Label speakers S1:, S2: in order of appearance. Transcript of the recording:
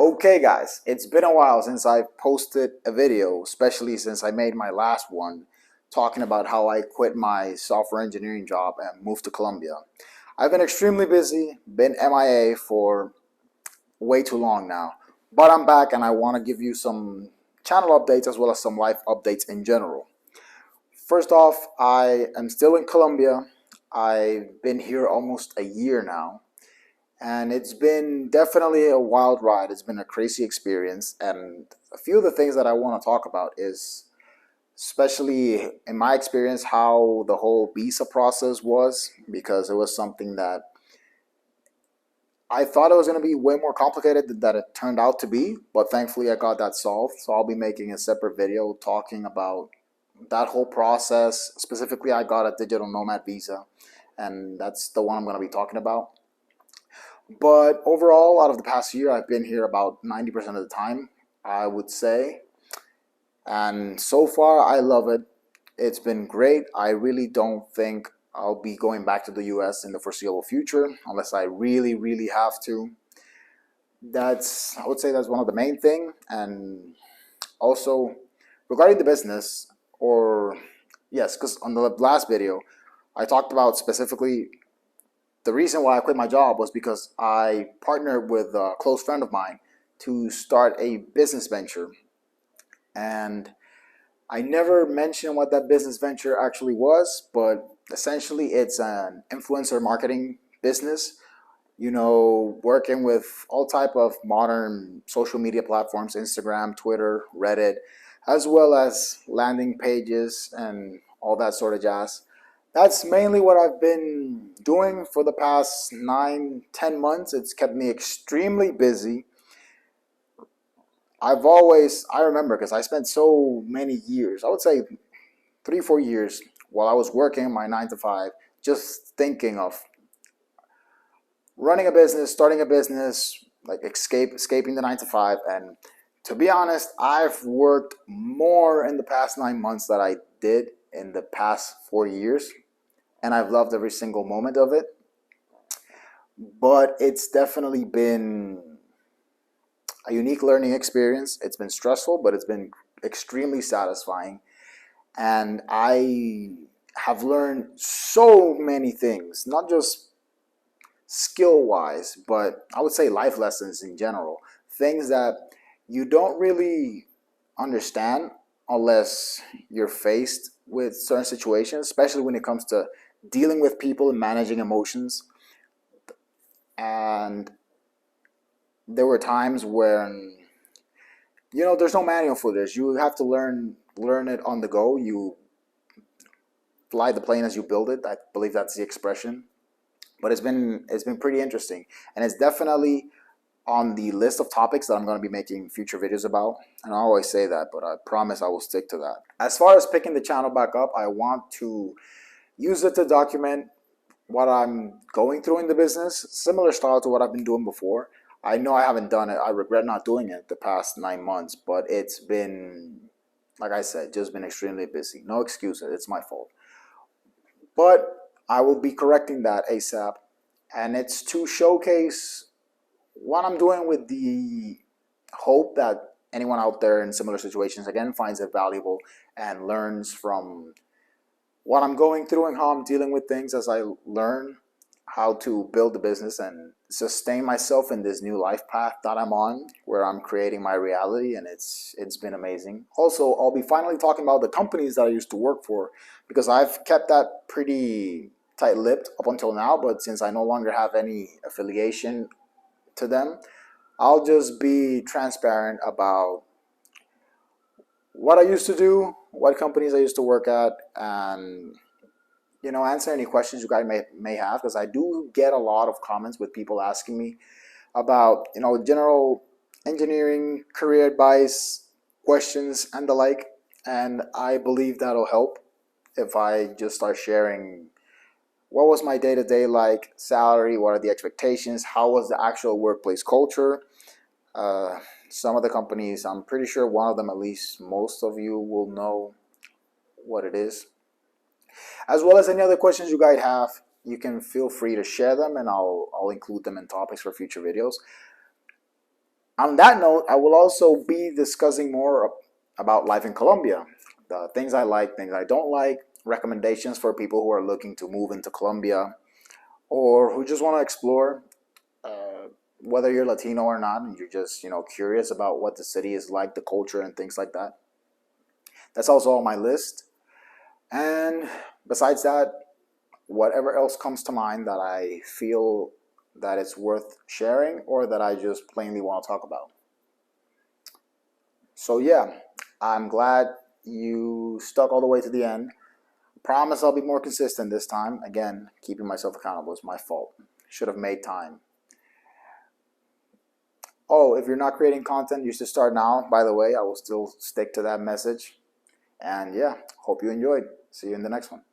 S1: Okay guys, it's been a while since I've posted a video, especially since I made my last one talking about how I quit my software engineering job and moved to Colombia. I've been extremely busy, been MIA for way too long now, but I'm back and I want to give you some channel updates as well as some life updates in general. First off, I am still in Colombia. I've been here almost a year now. And it's been definitely a wild ride. It's been a crazy experience. And a few of the things that I want to talk about is, especially in my experience, how the whole visa process was, because it was something that I thought it was going to be way more complicated than that it turned out to be. But thankfully, I got that solved. So I'll be making a separate video talking about that whole process. Specifically, I got a digital nomad visa, and that's the one I'm going to be talking about. But overall, out of the past year, I've been here about 90% of the time, I would say. And so far, I love it. It's been great. I really don't think I'll be going back to the US in the foreseeable future unless I really, really have to. I would say that's one of the main thing. And also, regarding the business, or yes, because on the last video, I talked about specifically the reason why I quit my job was because I partnered with a close friend of mine to start a business venture. And I never mentioned what that business venture actually was, but essentially it's an influencer marketing business, working with all type of modern social media platforms, Instagram, Twitter, Reddit, as well as landing pages and all that sort of jazz. That's mainly what I've been doing for the past 9-10 months. It's kept me extremely busy. I remember because I spent so many years, I would say 3-4 years, while I was working my 9 to 5, just thinking of running a business, starting a business, like escaping the 9 to 5. And to be honest, I've worked more in the past 9 months than I did in the past 4 years. And I've loved every single moment of it. But it's definitely been a unique learning experience. It's been stressful, but it's been extremely satisfying. And I have learned so many things, not just skill-wise, but I would say life lessons in general. Things that you don't really understand unless you're faced with certain situations, especially when it comes to dealing with people and managing emotions. And there were times when there's no manual for this. You have to learn it on the go. You fly the plane as you build it. I believe that's the expression. But it's been pretty interesting, and it's definitely on the list of topics that I'm going to be making future videos about. And I always say that, but I promise I will stick to that. As far as picking the channel back up, I want to use it to document what I'm going through in the business, similar style to what I've been doing before. I know I haven't done it. I regret not doing it the past 9 months, but it's been, like I said, just been extremely busy. No excuses. It's my fault. But I will be correcting that ASAP. And it's to showcase what I'm doing with the hope that anyone out there in similar situations, again, finds it valuable and learns from what I'm going through and how I'm dealing with things as I learn how to build the business and sustain myself in this new life path that I'm on, where I'm creating my reality, and it's been amazing. Also, I'll be finally talking about the companies that I used to work for, because I've kept that pretty tight-lipped up until now, but since I no longer have any affiliation to them, I'll just be transparent about what I used to do, what companies I used to work at, and answer any questions you guys may have, because I do get a lot of comments with people asking me about general engineering career advice, questions, and the like. And I believe that'll help if I just start sharing what was my day-to-day like, salary, what are the expectations, how was the actual workplace culture. Some of the companies, I'm pretty sure one of them, at least most of you will know what it is. As well as any other questions you guys have, you can feel free to share them, and I'll include them in topics for future videos. On that note, I will also be discussing more about life in Colombia, the things I like, things I don't like, recommendations for people who are looking to move into Colombia or who just want to explore. Whether you're Latino or not, and you're just curious about what the city is like, the culture, and things like that. That's also on my list. And besides that, whatever else comes to mind that I feel that it's worth sharing or that I just plainly want to talk about. So yeah, I'm glad you stuck all the way to the end. Promise I'll be more consistent this time. Again, keeping myself accountable is my fault. Should have made time. Oh, if you're not creating content, you should start now. By the way, I will still stick to that message. And yeah, hope you enjoyed. See you in the next one.